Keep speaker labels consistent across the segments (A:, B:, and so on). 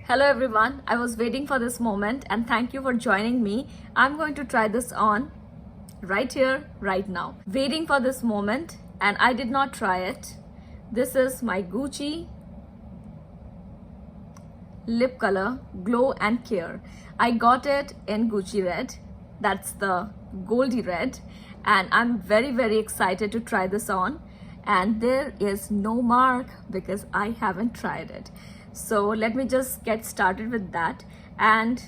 A: Hello everyone, I was waiting for this moment and thank you for joining me. I'm going to try this on right here, right now. Waiting for this moment and I did not try it. This is my Gucci lip color Glow and Care. I got it in Gucci red. That's the goldy red and I'm very excited to try this on, and there is no mark because I haven't tried it. So let me just get started with that and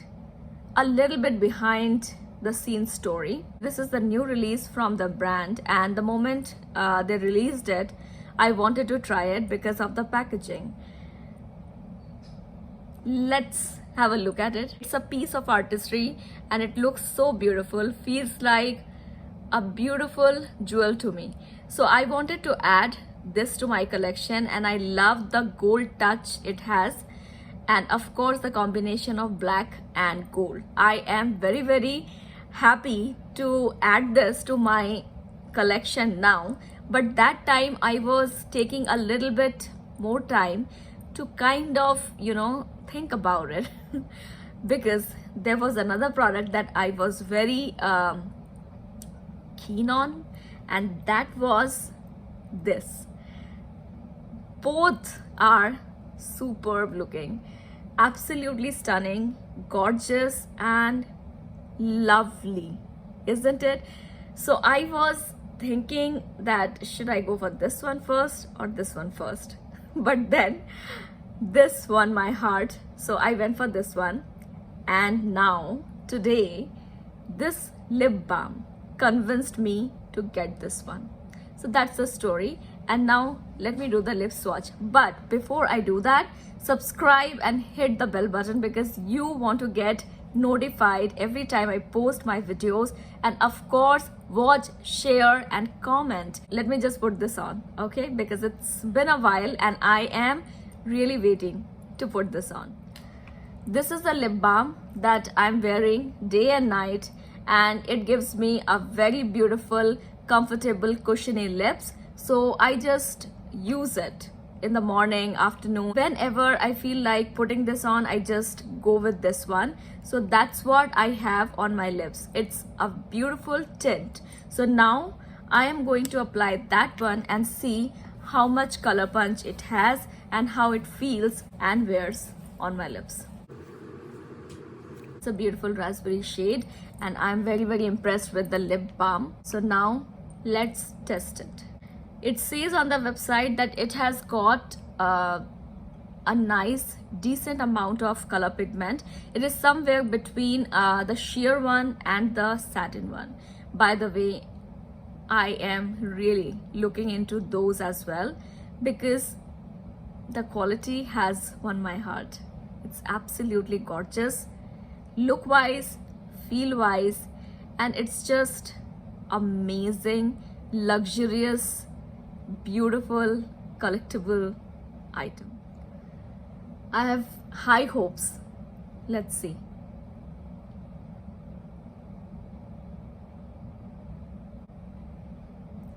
A: a little bit behind the scenes story. This is the new release from the brand, and the moment they released it, I wanted to try it because of the packaging. Let's have a look at it. It's a piece of artistry and it looks so beautiful, feels like a beautiful jewel to me. So I wanted to add this to my collection and I love the gold touch it has, and of course the combination of black and gold. I am very happy to add this to my collection now, but that time I was taking a little bit more time to kind of think about it because there was another product that I was very keen on, and that was this. Both are superb looking, absolutely stunning, gorgeous and lovely, isn't it? So I was thinking that should I go for this one first or this one first, but then this won my heart, so I went for this one. And now today this lip balm convinced me to get this one. So that's the story, and now let me do the lip swatch. But before I do that, subscribe and hit the bell button because you want to get notified every time I post my videos, and of course watch, share and comment. Let me just put this on, okay, because it's been a while and I am really waiting to put this on. This is the lip balm that I'm wearing day and night, and it gives me a very beautiful, comfortable, cushiony lips. So I just use it in the morning, afternoon, whenever I feel like putting this on, I just go with this one. So that's what I have on my lips. It's a beautiful tint. So now I am going to apply that one and see how much color punch it has and how it feels and wears on my lips. It's a beautiful raspberry shade and I'm very impressed with the lip balm. So now let's test it. It says on the website that it has got a nice decent amount of color pigment. It is somewhere between the sheer one and the satin one. By the way, I am really looking into those as well because the quality has won my heart. It's absolutely gorgeous, look wise, feel wise, and it's just amazing, luxurious, beautiful, collectible item. I have high hopes. Let's see.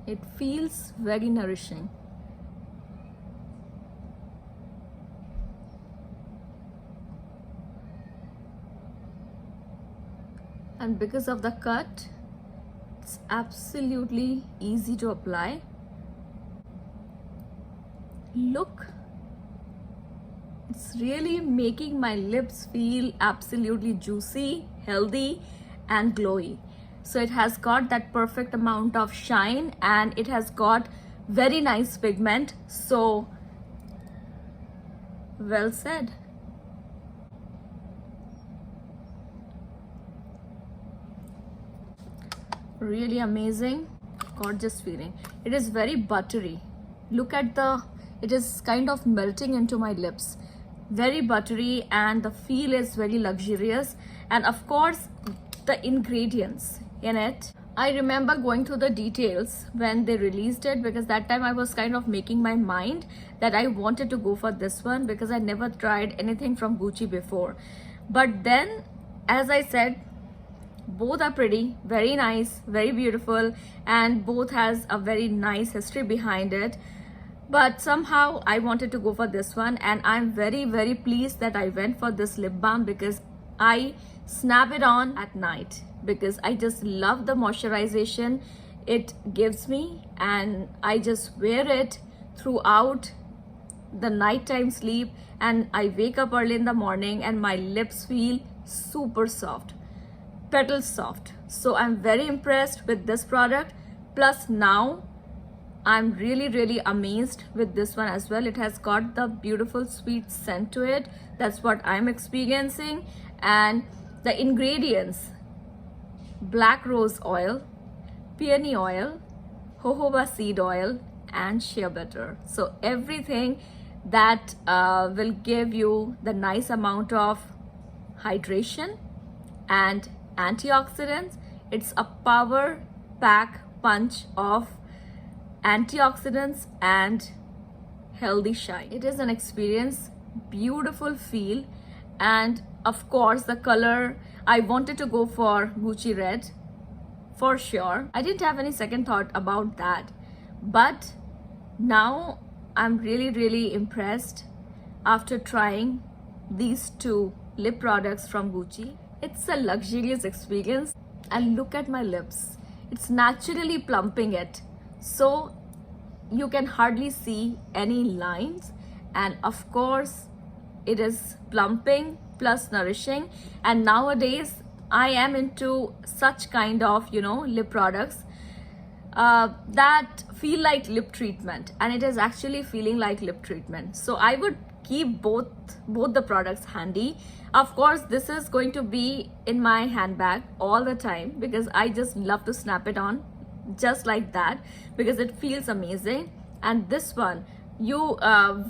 A: It feels very nourishing. And because of the cut, it's absolutely easy to apply. Look, it's really making my lips feel absolutely juicy, healthy and glowy. So it has got that perfect amount of shine and it has got very nice pigment. So well said. Really amazing, gorgeous feeling. It is very buttery. Look at it is kind of melting into my lips. Very buttery and the feel is very luxurious. And of course the ingredients in it, I remember going through the details when they released it because that time I was kind of making my mind that I wanted to go for this one because I never tried anything from Gucci before. But then, as I said, both are pretty, very nice, very beautiful, and both has a very nice history behind it. but somehow I wanted to go for this one, and I'm very, very pleased that I went for this lip balm because I snap it on at night because I just love the moisturization it gives me, and I just wear it throughout the nighttime sleep, and I wake up early in the morning and my lips feel super soft, petal soft. So I'm very impressed with this product. Plus now I'm really, really amazed with this one as well. It has got the beautiful sweet scent to it. That's what I'm experiencing. And the ingredients: black rose oil, peony oil, jojoba seed oil, and shea butter. So everything that will give you the nice amount of hydration and antioxidants. It's a power pack punch of antioxidants and healthy shine. It is an experience, beautiful feel, and of course the color, I wanted to go for Gucci red for sure. I didn't have any second thought about that, but now I'm really, really impressed after trying these two lip products from Gucci. It's a luxurious experience, and look at my lips. It's naturally plumping it, so you can hardly see any lines, and of course it is plumping plus nourishing. And nowadays I am into such kind of lip products that feel like lip treatment, and it is actually feeling like lip treatment. So I would keep both the products handy. Of course this is going to be in my handbag all the time because I just love to snap it on just like that because it feels amazing. And this one, you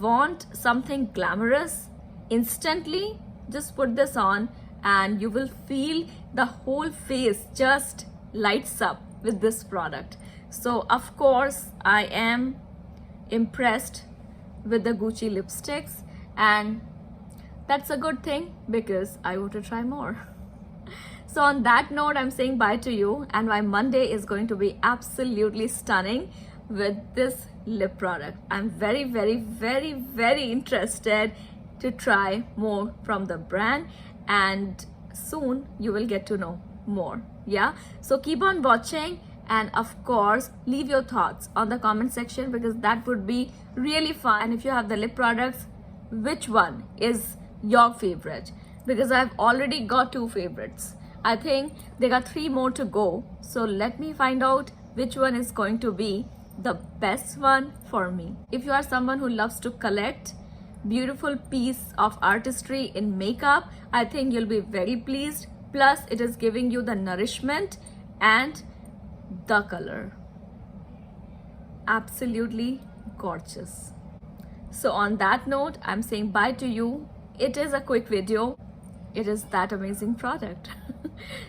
A: want something glamorous instantly, just put this on and you will feel the whole face just lights up with this product. So of course I am impressed with the Gucci lipsticks, and that's a good thing because I want to try more. So on that note, I'm saying bye to you, and my Monday is going to be absolutely stunning with this lip product. I'm very, very, very, very interested to try more from the brand, and soon you will get to know more. Yeah, so keep on watching, and of course leave your thoughts on the comment section because that would be really fun. And if you have the lip products, which one is your favorite? Because I've already got 2 favorites. I think they got 3 more to go, so let me find out which one is going to be the best one for me. If you are someone who loves to collect beautiful piece of artistry in makeup, I think you'll be very pleased. Plus it is giving you the nourishment and the color. Absolutely gorgeous. So on that note, I'm saying bye to you. It is a quick video. It is that amazing product.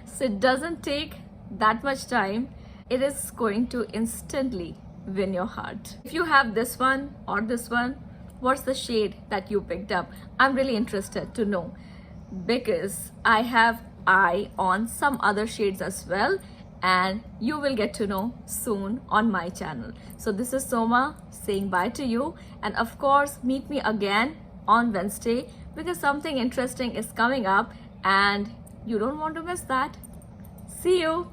A: So it doesn't take that much time. It is going to instantly win your heart. If you have this one or this one, what's the shade that you picked up? I'm really interested to know because I have eye on some other shades as well, and you will get to know soon on my channel. So this is Soma saying bye to you, and of course meet me again on Wednesday because something interesting is coming up and you don't want to miss that. See you.